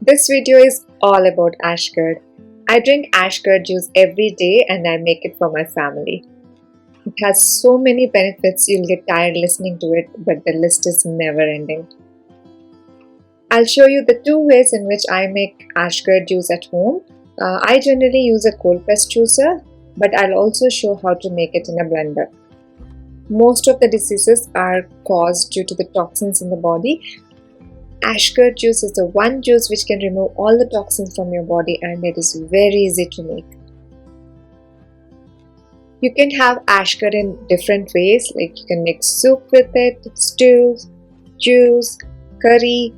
This video is all about Ash Gourd. I drink Ash Gourd juice every day and I make it for my family. It has so many benefits you'll get tired listening to it, but the list is never ending. I'll show you the two ways in which I make Ash Gourd juice at home. I generally use a cold press juicer, but I'll also show how to make it in a blender. Most of the diseases are caused due to the toxins in the body. Ash Gourd juice is the one juice which can remove all the toxins from your body, and it is very easy to make. You can have Ash Gourd in different ways, like you can make soup with it, stews, juice, curry.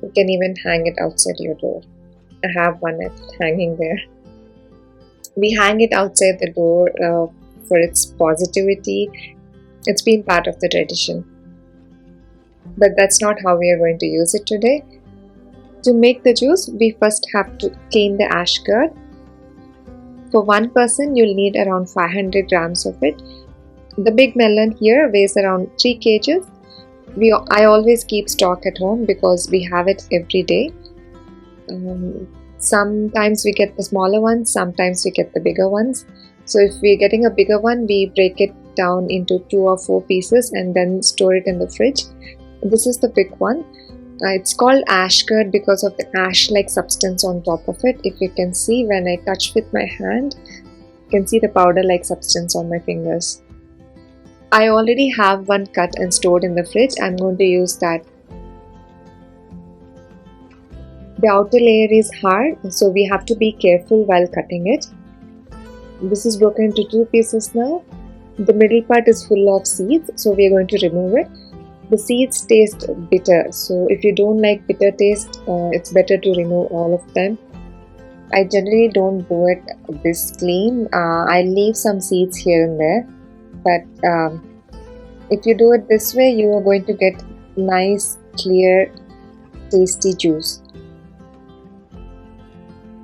You can even hang it outside your door. I have one hanging there. We hang it outside the door for its positivity. It's been part of the tradition. But that's not how we are going to use it today. To make the juice, we first have to clean the Ash Gourd. For one person, you'll need around 500 grams of it. The big melon here weighs around 3 kgs. I always keep stock at home because we have it every day. Sometimes we get the smaller ones, sometimes we get the bigger ones. So if we're getting a bigger one, we break it down into 2 or 4 pieces and then store it in the fridge. This is the big one. It's called Ash Gourd because of the ash-like substance on top of it. If you can see, when I touch with my hand, you can see the powder-like substance on my fingers. I already have one cut and stored in the fridge. I'm going to use that. The outer layer is hard, so we have to be careful while cutting it. This is broken into 2 pieces now. The middle part is full of seeds, so we are going to remove it. The seeds taste bitter, so if you don't like bitter taste, it's better to remove all of them. I generally don't do it this clean. I leave some seeds here and there, but if you do it this way, you are going to get nice, clear, tasty juice.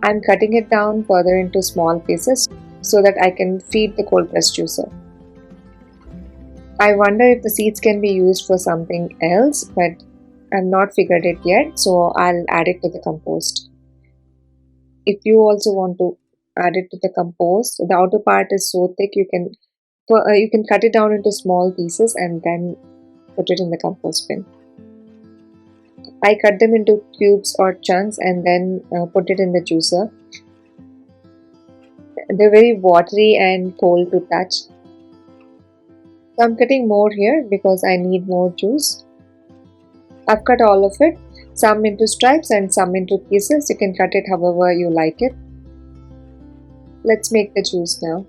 I'm cutting it down further into small pieces so that I can feed the cold press juicer. I wonder if the seeds can be used for something else, but I've not figured it yet, so I'll add it to the compost. If you also want to add it to the compost, the outer part is so thick you can cut it down into small pieces and then put it in the compost bin. I cut them into cubes or chunks and then put it in the juicer. They're very watery and cold to touch. So I'm cutting more here because I need more juice. I've cut all of it, some into stripes and some into pieces. You can cut it however you like it. Let's make the juice now.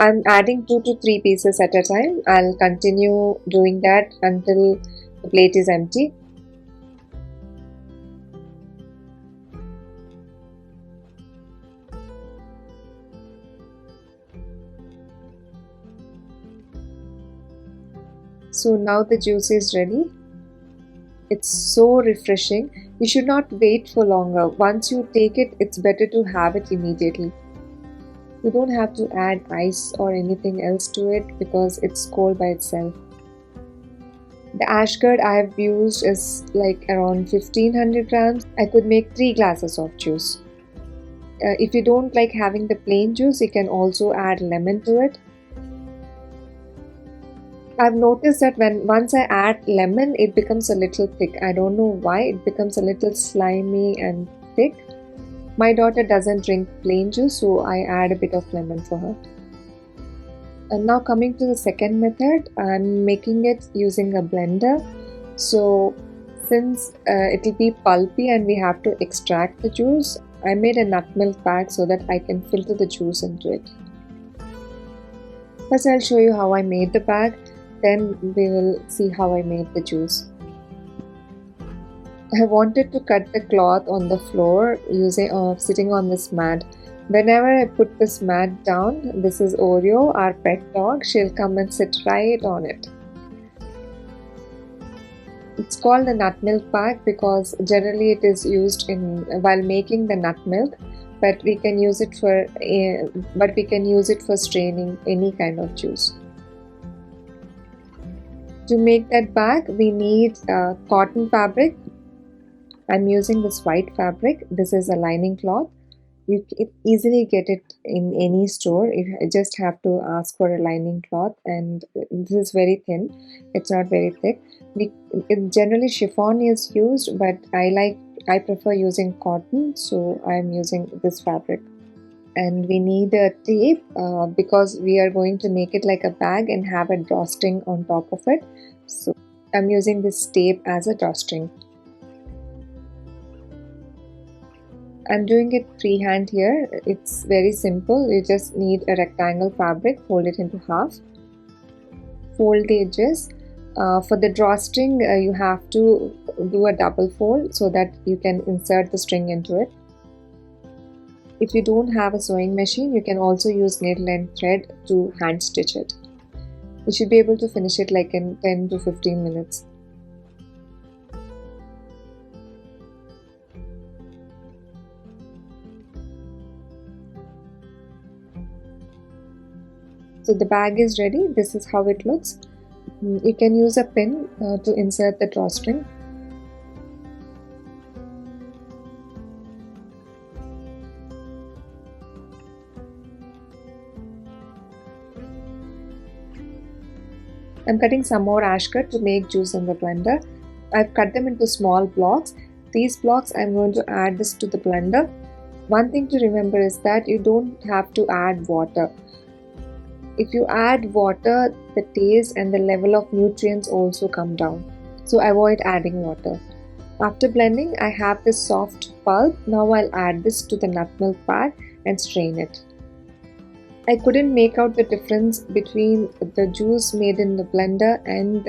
I'm adding 2 to 3 pieces at a time. I'll continue doing that until the plate is empty. So now the juice is ready. It's so refreshing. You should not wait for longer. Once you take it, it's better to have it immediately. You don't have to add ice or anything else to it because it's cold by itself. The Ash Gourd I have used is like around 1500 grams. I could make 3 glasses of juice. If you don't like having the plain juice, you can also add lemon to it. I've noticed that once I add lemon, it becomes a little thick. I don't know why, it becomes a little slimy and thick. My daughter doesn't drink plain juice, so I add a bit of lemon for her. And now coming to the second method, I'm making it using a blender. So since it will be pulpy and we have to extract the juice, I made a nut milk bag so that I can filter the juice into it. First I'll show you how I made the bag. Then we will see how I made the juice. I wanted to cut the cloth on the floor sitting on this mat. Whenever I put this mat down, this is Oreo, our pet dog, she'll come and sit right on it. It's called the nut milk bag because generally it is used while making the nut milk, but we can use it for straining any kind of juice. To make that bag, we need cotton fabric. I'm using this white fabric. This is a lining cloth. You can easily get it in any store. You just have to ask for a lining cloth, and this is very thin. It's not very thick. Generally chiffon is used, but I prefer using cotton, so I'm using this fabric. And we need a tape because we are going to make it like a bag and have a drawstring on top of it. So I'm using this tape as a drawstring. I'm doing it freehand here. It's very simple. You just need a rectangle fabric, fold it into half, fold the edges. For the drawstring, you have to do a double fold so that you can insert the string into it. If you don't have a sewing machine, you can also use needle and thread to hand stitch it. You should be able to finish it like in 10 to 15 minutes. So the bag is ready. This is how it looks. You can use a pin to insert the drawstring. I'm cutting some more ash cut to make juice in the blender. I've cut them into small blocks. These blocks I'm going to add this to the blender. One thing to remember is that you don't have to add water. If you add water, the taste and the level of nutrients also come down. So avoid adding water. After blending, I have this soft pulp. Now I'll add this to the nut milk bag and strain it. I couldn't make out the difference between the juice made in the blender and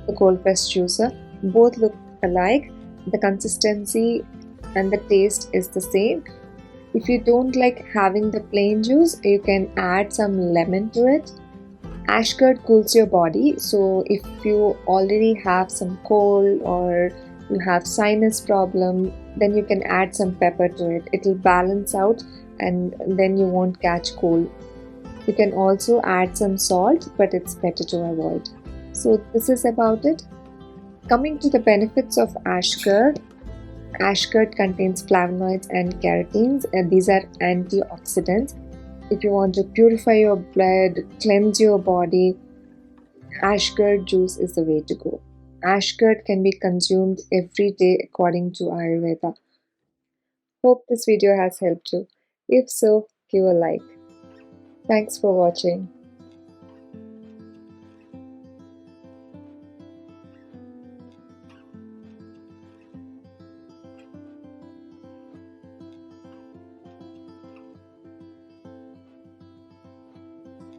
the cold press juicer. Both look alike. The consistency and the taste is the same. If you don't like having the plain juice, you can add some lemon to it. Ash Gourd cools your body, so if you already have some cold or you have sinus problem, then you can add some pepper to it. It will balance out and then you won't catch cold. You can also add some salt, but it's better to avoid. So this is about it. Coming to the benefits of Ash Gourd. Ash Gourd contains flavonoids and carotenes, and these are antioxidants. If you want to purify your blood, cleanse your body, Ash Gourd juice is the way to go. Ash Gourd can be consumed every day according to Ayurveda. Hope this video has helped you. If so, give a like. Thanks for watching.